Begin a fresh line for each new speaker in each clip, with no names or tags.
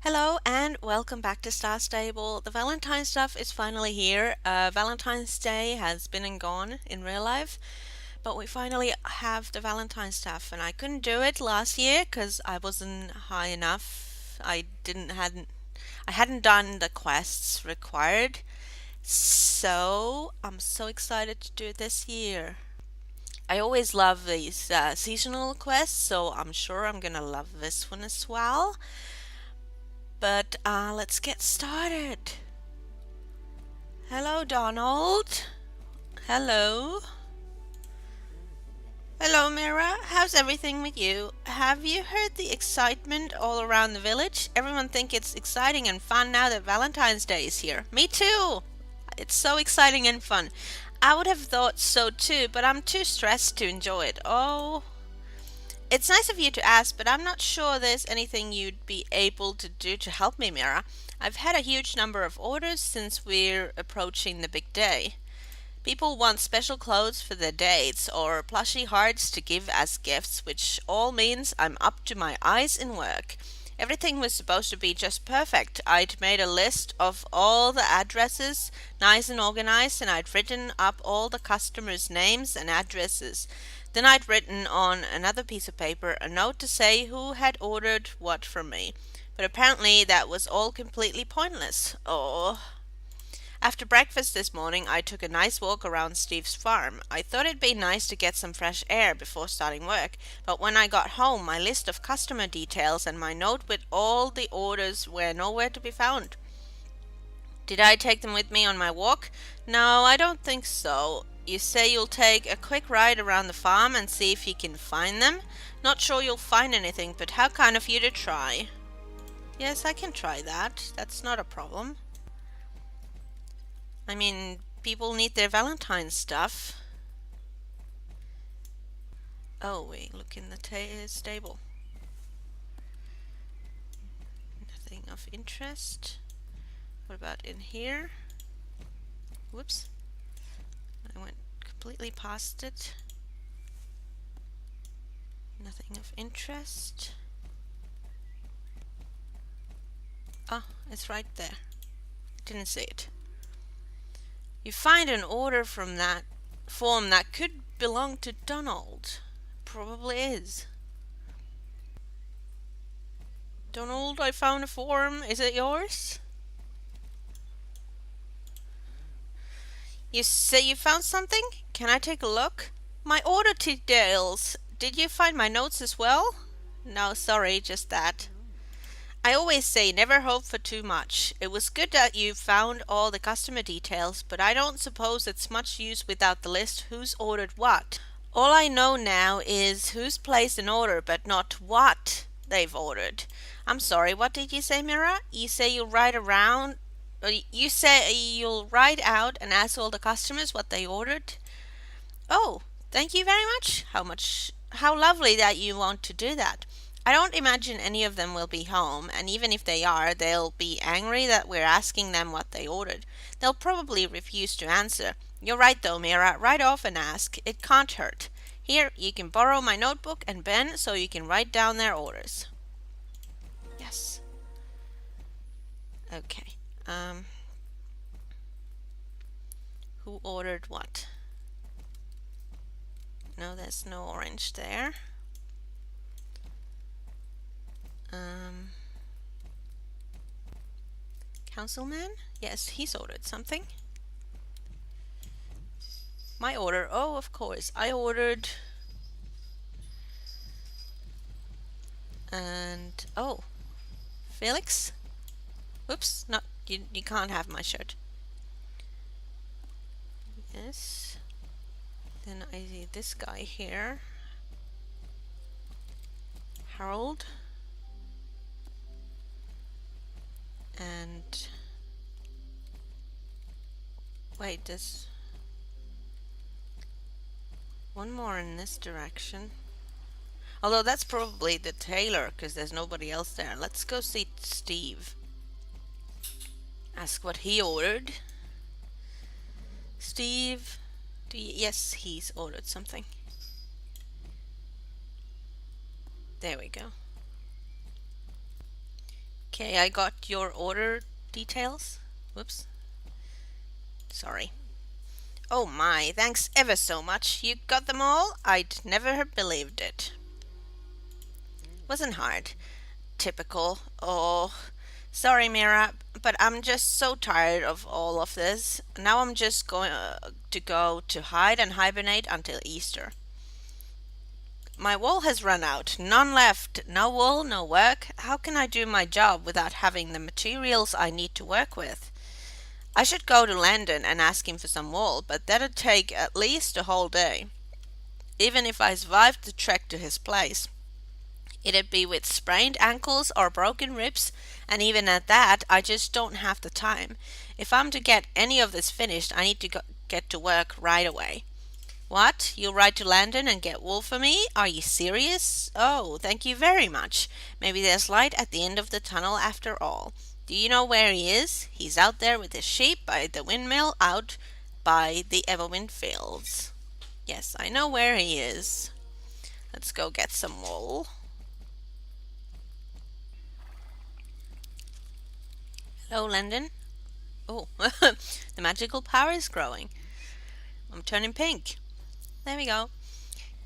Hello and welcome back to Star Stable. The Valentine stuff is finally here. Valentine's Day has been and gone in real life, but we finally have the Valentine stuff, and I couldn't do it last year because I wasn't high enough. I hadn't done the quests required, so I'm so excited to do it this year. I always love these seasonal quests, so I'm sure I'm gonna love this one as well. But let's get started. Hello, Donald. Hello. Hello, Mira. How's everything with you? Have you heard the excitement all around the village? Everyone think it's exciting and fun now that Valentine's Day is here. Me too. It's so exciting and fun. I would have thought so too, but I'm too stressed to enjoy it. Oh, it's nice of you to ask, but I'm not sure there's anything you'd be able to do to help me, Mira. I've had a huge number of orders since we're approaching the big day. People want special clothes for their dates or plushy hearts to give as gifts, which all means I'm up to my eyes in work. Everything was supposed to be just perfect. I'd made a list of all the addresses, nice and organized, and I'd written up all the customers' names and addresses. Then I'd written on another piece of paper a note to say who had ordered what from me. But apparently that was all completely pointless. Oh. After breakfast this morning, I took a nice walk around Steve's farm. I thought it'd be nice to get some fresh air before starting work, but when I got home, my list of customer details and my note with all the orders were nowhere to be found. Did I take them with me on my walk? No, I don't think so. You say you'll take a quick ride around the farm and see if you can find them? Not sure you'll find anything, but how kind of you to try. Yes, I can try that. That's not a problem. I mean, people need their Valentine stuff. Oh, wait, look in the stable. Nothing of interest. What about in here? Whoops. I went completely past it. Nothing of interest. Ah, it's right there. Didn't see it. You find an order from that form that could belong to Donald. Probably is. Donald, I found a form. Is it yours? You say you found something? Can I take a look? My order details. Did you find my notes as well? No, sorry, just that. I always say never hope for too much. It was good that you found all the customer details, but I don't suppose it's much use without the list who's ordered what. All I know now is who's placed an order, but not what they've ordered. I'm sorry, what did you say, Mira? You say you'll write around You say you'll write out and ask all the customers what they ordered? Oh, thank you very much. How lovely that you want to do that. I don't imagine any of them will be home, and even if they are, they'll be angry that we're asking them what they ordered. They'll probably refuse to answer. You're right though, Mira. Write off and ask. It can't hurt. Here, you can borrow my notebook and pen so you can write down their orders. Yes. Okay. Who ordered what? No, there's no orange there. Councilman? Yes, he's ordered something. My order. Oh, of course. I ordered. And oh, Felix? Whoops, not you can't have my shirt. Yes. Then I see this guy here. Harold. And wait, there's one more in this direction. Although that's probably the tailor because there's nobody else there. Let's go see Steve. Ask what he ordered. Steve, yes, he's ordered something. There we go. Okay, I got your order details. Whoops. Sorry. Oh my, thanks ever so much. You got them all? I'd never have believed it. Wasn't hard. Typical. Oh, sorry, Mira, but I'm just so tired of all of this. Now I'm just going to go to hide and hibernate until Easter. My wool has run out. None left. No wool, no work. How can I do my job without having the materials I need to work with? I should go to Landon and ask him for some wool, but that'd take at least a whole day. Even if I survived the trek to his place, it'd be with sprained ankles or broken ribs, and even at that, I just don't have the time. If I'm to get any of this finished, I need to get to work right away. What? You'll ride to Landon and get wool for me? Are you serious? Oh, thank you very much. Maybe there's light at the end of the tunnel after all. Do you know where he is? He's out there with his sheep by the windmill out by the Everwind fields. Yes, I know where he is. Let's go get some wool. Hello, Landon. Oh, the magical power is growing. I'm turning pink. There we go.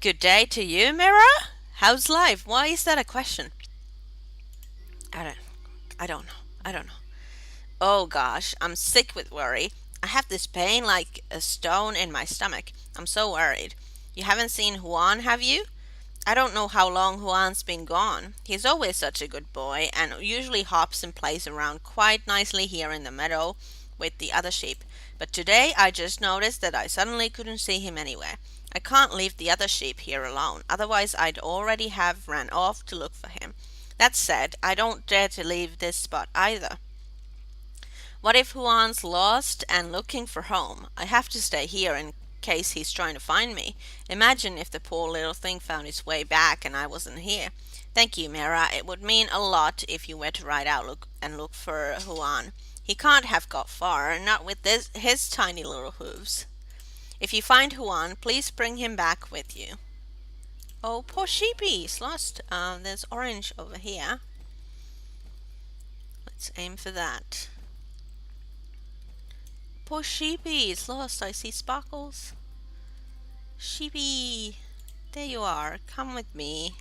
Good day to you, Mira. How's life? Why is that a question? I don't I don't know. I don't know. Oh gosh, I'm sick with worry. I have this pain like a stone in my stomach. I'm so worried. You haven't seen Juan, have you? I don't know how long Juan's been gone. He's always such a good boy and usually hops and plays around quite nicely here in the meadow with the other sheep. But today I just noticed that I suddenly couldn't see him anywhere. I can't leave the other sheep here alone, otherwise I'd already have ran off to look for him. That said, I don't dare to leave this spot either. What if Juan's lost and looking for home? I have to stay here in case he's trying to find me. Imagine if the poor little thing found its way back and I wasn't here. Thank you, Mira. It would mean a lot if you were to ride out look for Juan. He can't have got far, not with his tiny little hooves. If you find Juan, please bring him back with you. Oh, poor sheepy, he's lost. There's orange over here. Let's aim for that. Poor sheepy, it's lost. I see sparkles. Sheepy, there you are. Come with me.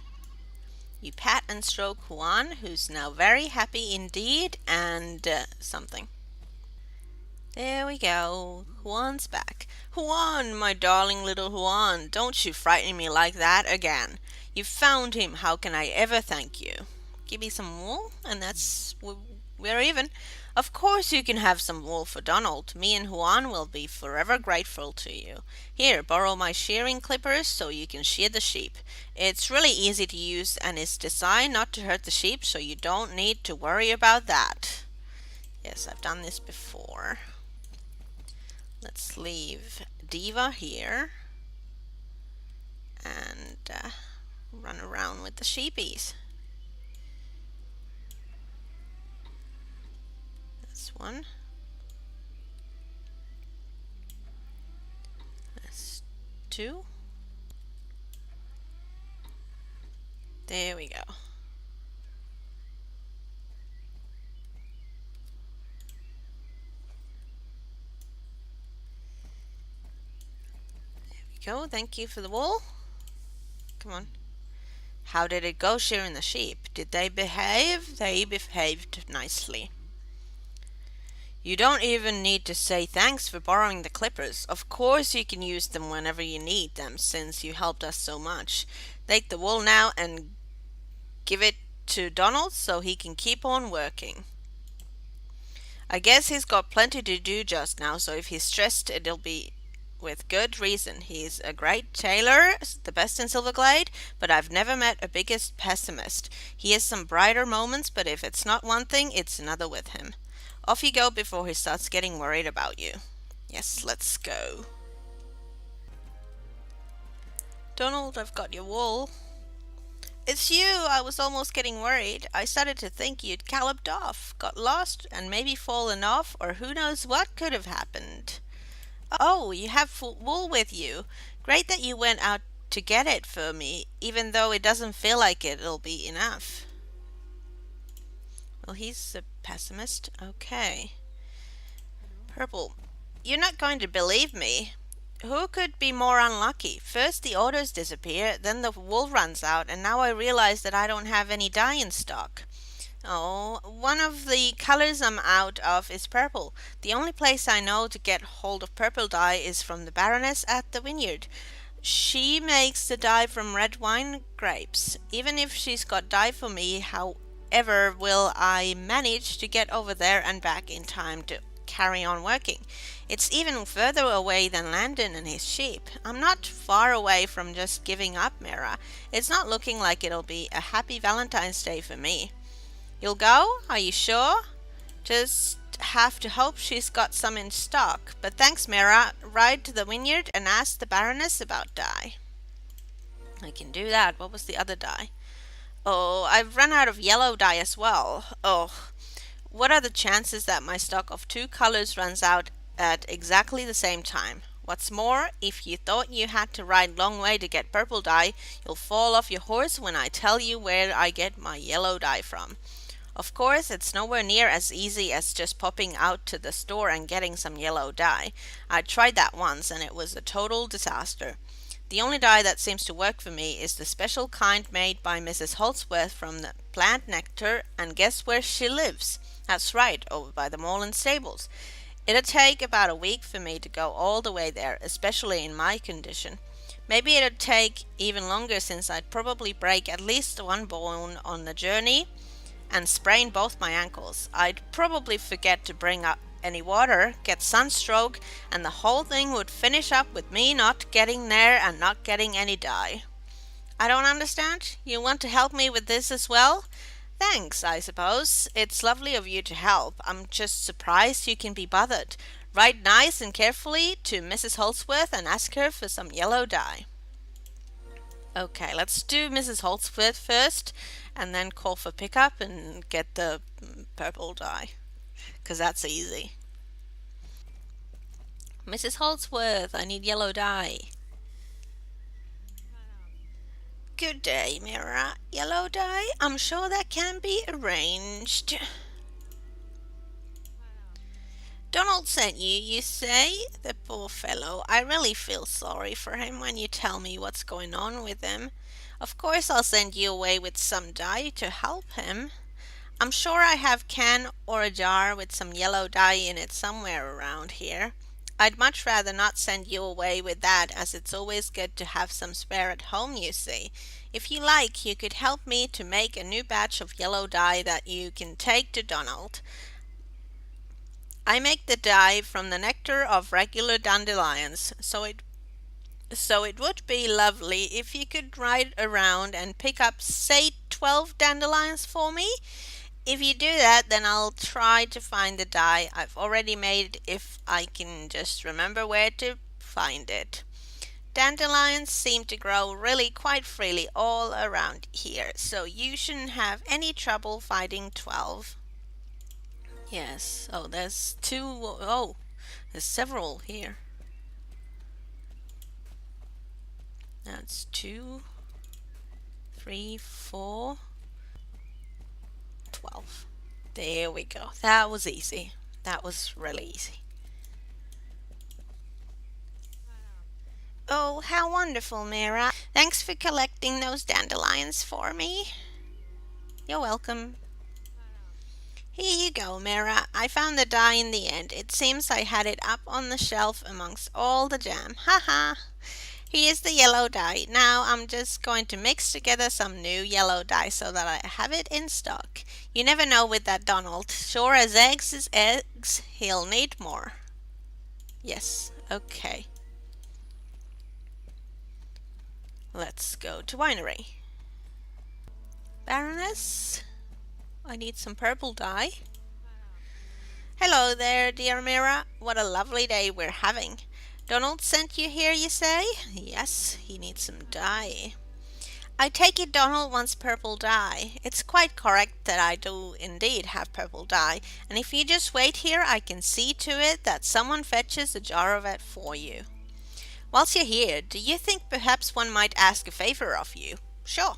You pat and stroke Juan, who's now very happy indeed, and something. There we go. Juan's back. Juan, my darling little Juan, don't you frighten me like that again. You found him. How can I ever thank you? Give me some wool, and we're even. Of course you can have some wool for Donald. Me and Juan will be forever grateful to you. Here, borrow my shearing clippers so you can shear the sheep. It's really easy to use and is designed not to hurt the sheep, so you don't need to worry about that. Yes, I've done this before. Let's leave Diva here and run around with the sheepies. That's one. That's two. There we go. Go. Thank you for the wool. Come on. How did it go shearing the sheep? Did they behave? They behaved nicely. You don't even need to say thanks for borrowing the clippers. Of course you can use them whenever you need them since you helped us so much. Take the wool now and give it to Donald so he can keep on working. I guess he's got plenty to do just now, so if he's stressed it'll be with good reason. He's a great tailor, the best in Silverglade, but I've never met a biggest pessimist. He has some brighter moments, but if it's not one thing, it's another with him. Off you go before he starts getting worried about you. Yes, let's go. Donald, I've got your wool. It's you! I was almost getting worried. I started to think you'd galloped off, got lost, and maybe fallen off, or who knows what could have happened. Oh, you have wool with you. Great that you went out to get it for me, even though it doesn't feel like it'll be enough. Well, he's a pessimist. Okay. Purple. You're not going to believe me. Who could be more unlucky? First the orders disappear, then the wool runs out, and now I realize that I don't have any dye in stock. Oh, one of the colors I'm out of is purple. The only place I know to get hold of purple dye is from the Baroness at the vineyard. She makes the dye from red wine grapes. Even if she's got dye for me, however, will I manage to get over there and back in time to carry on working? It's even further away than Landon and his sheep. I'm not far away from just giving up, Mira. It's not looking like it'll be a happy Valentine's Day for me. You'll go? Are you sure? Just have to hope she's got some in stock. But thanks, Mira. Ride to the vineyard and ask the Baroness about dye. I can do that. What was the other dye? Oh, I've run out of yellow dye as well. Oh, what are the chances that my stock of two colors runs out at exactly the same time? What's more, if you thought you had to ride long way to get purple dye, you'll fall off your horse when I tell you where I get my yellow dye from. Of course, it's nowhere near as easy as just popping out to the store and getting some yellow dye. I tried that once and it was a total disaster. The only dye that seems to work for me is the special kind made by Mrs. Holdsworth from the plant nectar, and guess where she lives? That's right, over by the Moreland stables. It'll take about a week for me to go all the way there, especially in my condition. Maybe it'd take even longer since I'd probably break at least one bone on the journey and sprain both my ankles. I'd probably forget to bring up any water, get sunstroke, and the whole thing would finish up with me not getting there and not getting any dye. I don't understand. You want to help me with this as well? Thanks, I suppose. It's lovely of you to help. I'm just surprised you can be bothered. Write nice and carefully to Mrs. Holdsworth and ask her for some yellow dye. Okay, let's do Mrs. Holdsworth first and then call for pickup and get the purple dye, because that's easy. Mrs. Holdsworth, I need yellow dye. Good day, Mira. Yellow dye? I'm sure that can be arranged. Donald sent you, you say? The poor fellow. I really feel sorry for him when you tell me what's going on with him. Of course I'll send you away with some dye to help him. I'm sure I have a can or a jar with some yellow dye in it somewhere around here. I'd much rather not send you away with that, as it's always good to have some spare at home, you see. If you like, you could help me to make a new batch of yellow dye that you can take to Donald. I make the dye from the nectar of regular dandelions, so it would be lovely if you could ride around and pick up, say, 12 dandelions for me. If you do that, then I'll try to find the dye I've already made if I can just remember where to find it. Dandelions seem to grow really quite freely all around here, so you shouldn't have any trouble finding 12. Yes. Oh, there's two. Oh, there's several here. That's 2, 3, 4, 12. There we go. That was easy. That was really easy. Oh, how wonderful, Mira. Thanks for collecting those dandelions for me. You're welcome. Here you go, Mira. I found the dye in the end. It seems I had it up on the shelf amongst all the jam. Ha ha! Here's the yellow dye. Now I'm just going to mix together some new yellow dye so that I have it in stock. You never know with that Donald. Sure as eggs is eggs, he'll need more. Yes, okay. Let's go to winery. Baroness? I need some purple dye. Hello there, dear Mira. What a lovely day we're having. Donald sent you here, you say? Yes, he needs some dye. I take it Donald wants purple dye. It's quite correct that I do indeed have purple dye, and if you just wait here, I can see to it that someone fetches a jar of it for you. Whilst you're here, do you think perhaps one might ask a favor of you? Sure.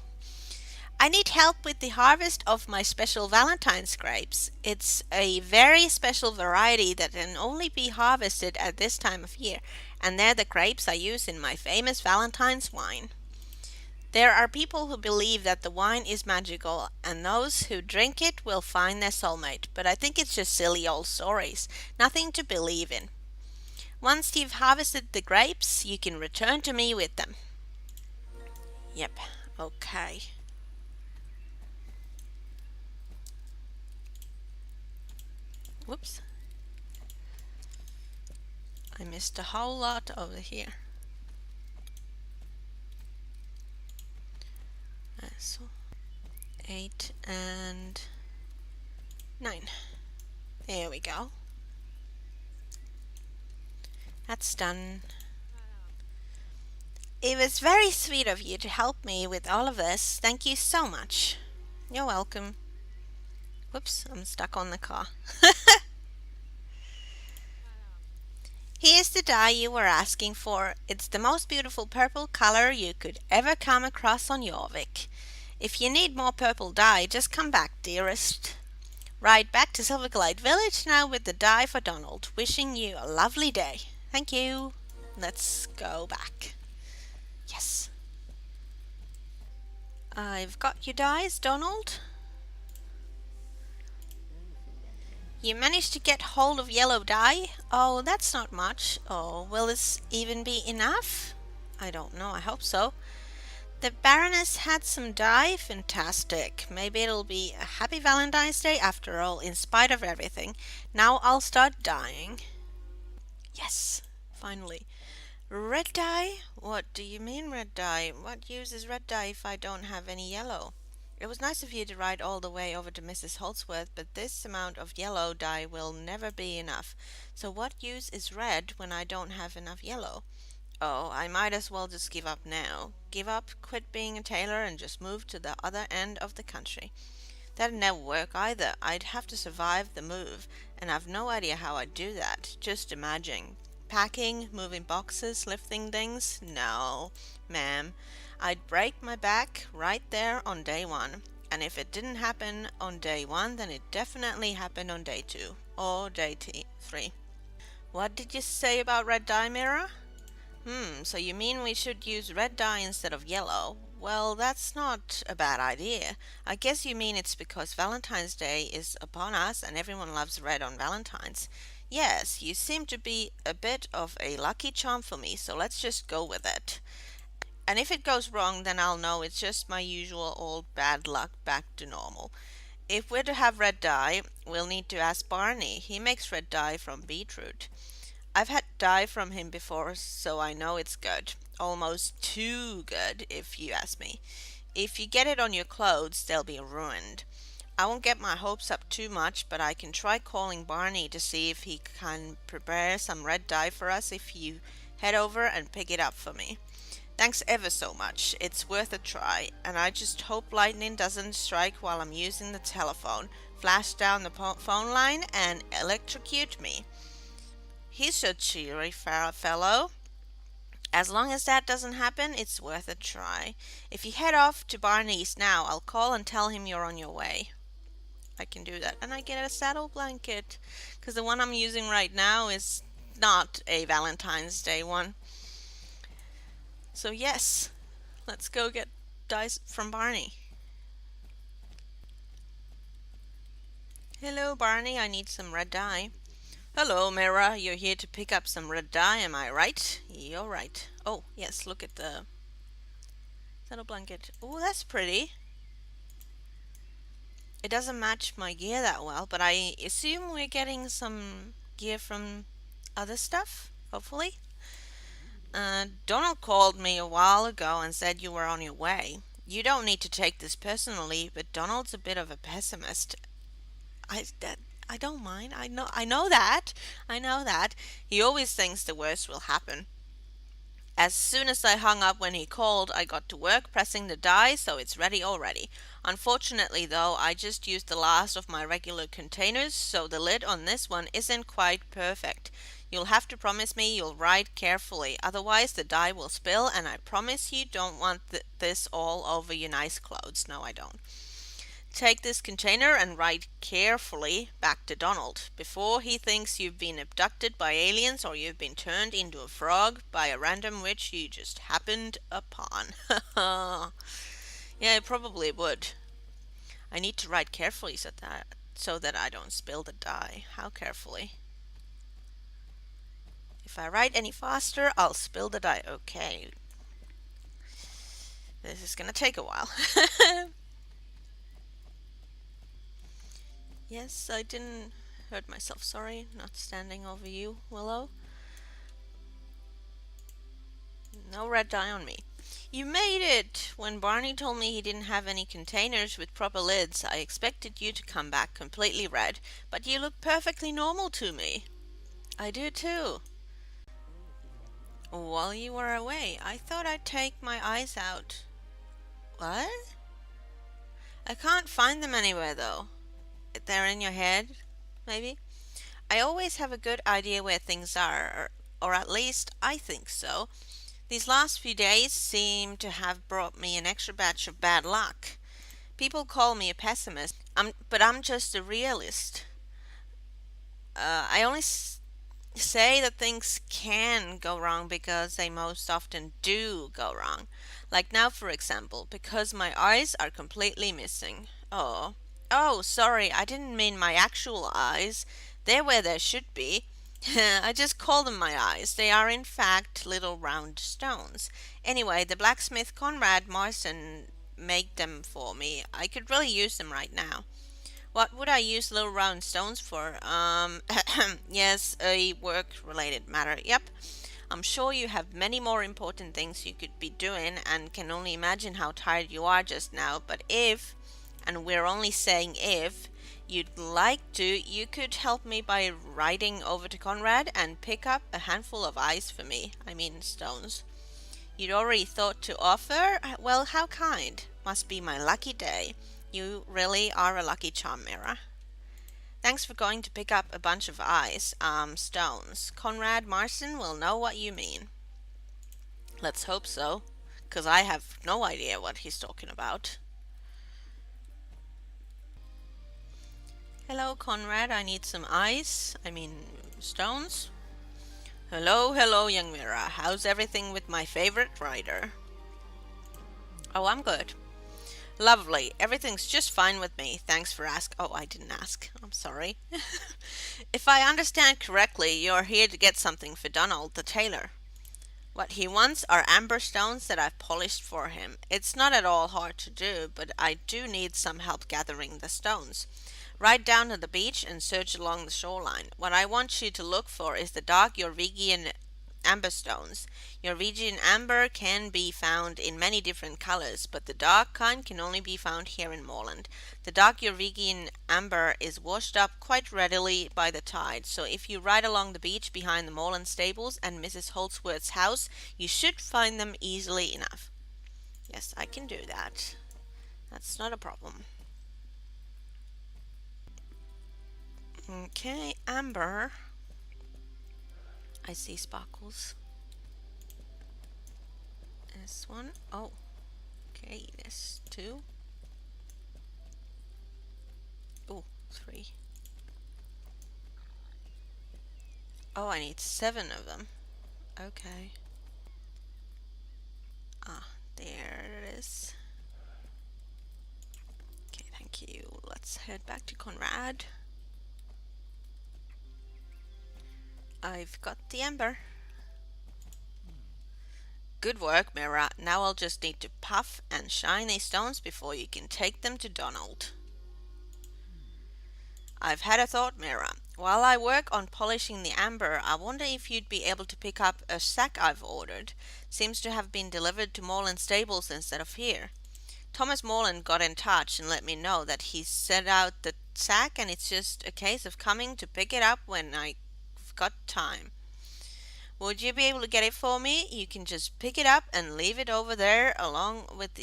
I need help with the harvest of my special Valentine's grapes. It's a very special variety that can only be harvested at this time of year, and they're the grapes I use in my famous Valentine's wine. There are people who believe that the wine is magical, and those who drink it will find their soulmate, but I think it's just silly old stories, nothing to believe in. Once you've harvested the grapes, you can return to me with them. Yep, okay. Whoops, I missed a whole lot over here. So 8 and 9. There we go. That's done. It was very sweet of you to help me with all of this. Thank you so much. You're welcome. Whoops, I'm stuck on the car. Here's the dye you were asking for. It's the most beautiful purple color you could ever come across on Jorvik. If you need more purple dye, just come back, dearest. Ride back to Silverglade Village now with the dye for Donald. Wishing you a lovely day. Thank you. Let's go back. Yes. I've got your dyes, Donald. You managed to get hold of yellow dye? Oh, that's not much. Oh, will this even be enough? I don't know, I hope so. The Baroness had some dye? Fantastic. Maybe it'll be a happy Valentine's Day after all, in spite of everything. Now I'll start dyeing. Yes, finally. Red dye? What do you mean red dye? What use is red dye if I don't have any yellow? It was nice of you to ride all the way over to Mrs. Holdsworth, but this amount of yellow dye will never be enough. So what use is red when I don't have enough yellow? Oh, I might as well just give up now. Give up, quit being a tailor, and just move to the other end of the country. That'd never work either. I'd have to survive the move, and I've no idea how I'd do that. Just imagine. Packing, moving boxes, lifting things? No, ma'am. I'd break my back right there on day one. And if it didn't happen on day one, then it definitely happened on day two or day 3. What did you say about red dye, Mira? So you mean we should use red dye instead of yellow? Well, that's not a bad idea. I guess you mean it's because Valentine's Day is upon us and everyone loves red on Valentine's. Yes, you seem to be a bit of a lucky charm for me, so let's just go with it. And if it goes wrong, then I'll know it's just my usual old bad luck back to normal. If we're to have red dye, we'll need to ask Barney. He makes red dye from beetroot. I've had dye from him before, so I know it's good. Almost too good, if you ask me. If you get it on your clothes, they'll be ruined. I won't get my hopes up too much, but I can try calling Barney to see if he can prepare some red dye for us if you head over and pick it up for me. Thanks ever so much. It's worth a try, and I just hope lightning doesn't strike while I'm using the telephone, flash down the phone line, and electrocute me. He's a cheery fellow. As long as that doesn't happen, it's worth a try. If you head off to Barney's now, I'll call and tell him you're on your way. I can do that. And I get a saddle blanket, because the one I'm using right now is not a Valentine's Day one. So yes, let's go get dye from Barney. Hello, Barney. I need some red dye. Hello, Mira. You're here to pick up some red dye, am I right? You're right. Oh, yes, look at the saddle blanket. Oh, that's pretty. It doesn't match my gear that well, but I assume we're getting some gear from other stuff, hopefully. Donald called me a while ago and said you were on your way. You don't need to take this personally, but Donald's a bit of a pessimist. I don't mind. I know that. I know that. He always thinks the worst will happen. As soon as I hung up when he called, I got to work pressing the dye, so it's ready already. Unfortunately, though, I just used the last of my regular containers, so the lid on this one isn't quite perfect. You'll have to promise me you'll write carefully, otherwise the dye will spill, and I promise you don't want this all over your nice clothes. No, I don't. Take this container and write carefully back to Donald before he thinks you've been abducted by aliens or you've been turned into a frog by a random witch you just happened upon. Yeah, it probably would. I need to write carefully so that I don't spill the dye. How carefully? If I write any faster, I'll spill the dye. Okay. This is gonna take a while. Yes, I didn't hurt myself. Sorry, not standing over you, Willow. No red dye on me. You made it! When Barney told me he didn't have any containers with proper lids, I expected you to come back completely red, but you look perfectly normal to me. I do too. While you were away, I thought I'd take my eyes out. What? I can't find them anywhere though. They're in your head, maybe? I always have a good idea where things are, or at least I think so. These last few days seem to have brought me an extra batch of bad luck. People call me a pessimist, but I'm just a realist. I only say that things can go wrong because they most often do go wrong. Like now, for example, because my eyes are completely missing. Oh. Oh, sorry, I didn't mean my actual eyes. They're where they should be. I just call them my eyes. They are in fact little round stones. Anyway, the blacksmith Conrad Marson made them for me. I could really use them right now. What would I use little round stones for? Yes, a work-related matter. Yep. I'm sure you have many more important things you could be doing and can only imagine how tired you are just now. But if, and we're only saying if, you'd like to, you could help me by riding over to Conrad and pick up a handful of ice for me. I mean stones. You'd already thought to offer? Well, how kind. Must be my lucky day. You really are a lucky charm, Mira. Thanks for going to pick up a bunch of stones. Conrad Marson will know what you mean. Let's hope so, 'cause I have no idea what he's talking about. Hello, Conrad, I need some stones. Hello, hello, young Mira. How's everything with my favorite rider? Oh, I'm good. Lovely. Everything's just fine with me. Thanks for asking. Oh, I didn't ask. I'm sorry. If I understand correctly, you're here to get something for Donald the tailor. What he wants are amber stones that I've polished for him. It's not at all hard to do, but I do need some help gathering the stones. Ride down to the beach and search along the shoreline. What I want you to look for is the dark Norwegian amber stones. Norwegian amber can be found in many different colors, but the dark kind can only be found here in Moreland. The dark Norwegian amber is washed up quite readily by the tide, so if you ride along the beach behind the Moreland stables and Mrs. Holdsworth's house, you should find them easily enough. Yes, I can do that. That's not a problem. Okay, amber. I see sparkles. This one. Oh, okay, this 2. Oh, 3. Oh, I need 7 of them. Okay. Ah, there it is. Okay, thank you. Let's head back to Conrad. I've got the amber. Good work, Mira. Now I'll just need to puff and shine these stones before you can take them to Donald. I've had a thought, Mira. While I work on polishing the amber, I wonder if you'd be able to pick up a sack I've ordered. Seems to have been delivered to Moreland Stables instead of here. Thomas Moreland got in touch and let me know that he's sent out the sack and it's just a case of coming to pick it up when I've got time. Would you be able to get it for me? You can just pick it up and leave it over there along with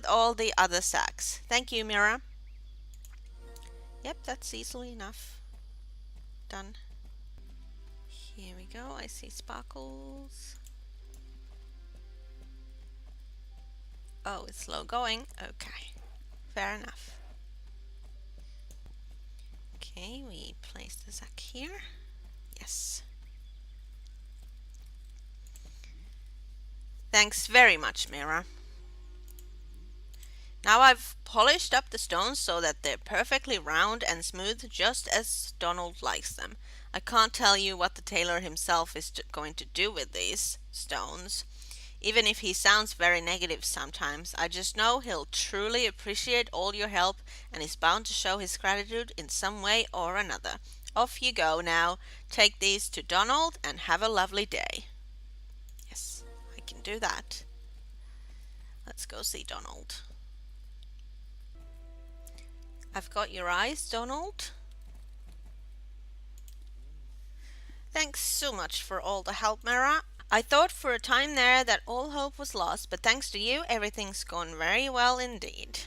all the other sacks. Thank you, Mira. Yep, that's easily enough done. Here we go. I see sparkles. Oh, it's slow going. Okay, fair enough. Okay, we place the sack here. Yes. Thanks very much, Mira. Now I've polished up the stones so that they're perfectly round and smooth, just as Donald likes them. I can't tell you what the tailor himself is going to do with these stones. Even if he sounds very negative sometimes, I just know he'll truly appreciate all your help and is bound to show his gratitude in some way or another. Off you go now. Take these to Donald and have a lovely day. Yes, I can do that. Let's go see Donald. I've got your eyes, Donald. Thanks so much for all the help, Mara. I thought for a time there that all hope was lost, but thanks to you, everything's gone very well indeed.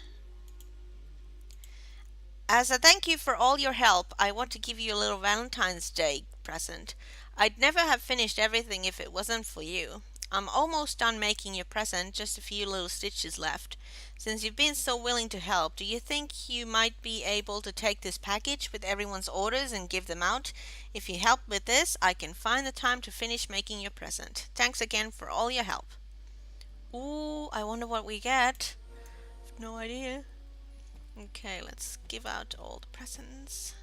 As a thank you for all your help, I want to give you a little Valentine's Day present. I'd never have finished everything if it wasn't for you. I'm almost done making your present, just a few little stitches left. Since you've been so willing to help, do you think you might be able to take this package with everyone's orders and give them out? If you help with this, I can find the time to finish making your present. Thanks again for all your help. Ooh, I wonder what we get. No idea. Okay, let's give out all the presents.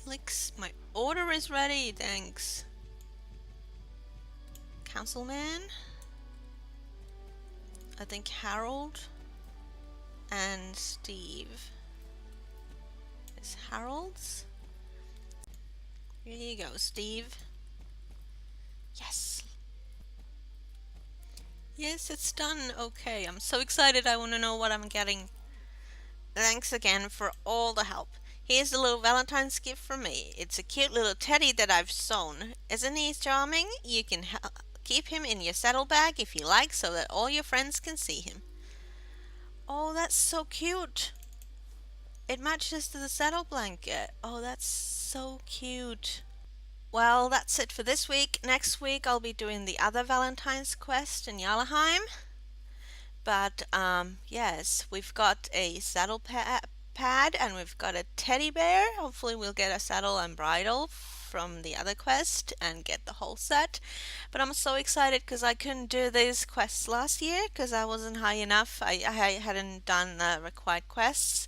Felix, my order is ready, thanks. Councilman. I think Harold and Steve. Is Harold's? Here you go, Steve. Yes. Yes, it's done. Okay, I'm so excited. I want to know what I'm getting. Thanks again for all the help. Here's a little Valentine's gift from me. It's a cute little teddy that I've sewn. Isn't he charming? You can keep him in your saddlebag if you like so that all your friends can see him. Oh, that's so cute. It matches to the saddle blanket. Oh, that's so cute. Well, that's it for this week. Next week I'll be doing the other Valentine's quest in Yalaheim. But yes, we've got a saddle pad and we've got a teddy bear. Hopefully we'll get a saddle and bridle from the other quest and get the whole set. But I'm so excited because I couldn't do these quests last year because I wasn't high enough. I hadn't done the required quests.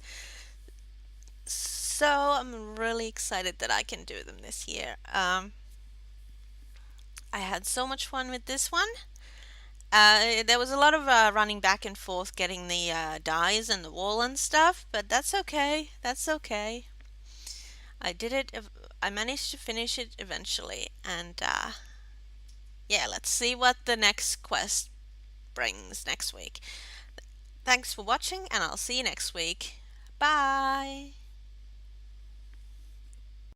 So I'm really excited that I can do them this year. I had so much fun with this one. There was a lot of running back and forth getting the dyes and the wool and stuff, but that's okay. That's okay. I did it. I managed to finish it eventually, and yeah, let's see what the next quest brings next week. Thanks for watching, and I'll see you next week. Bye.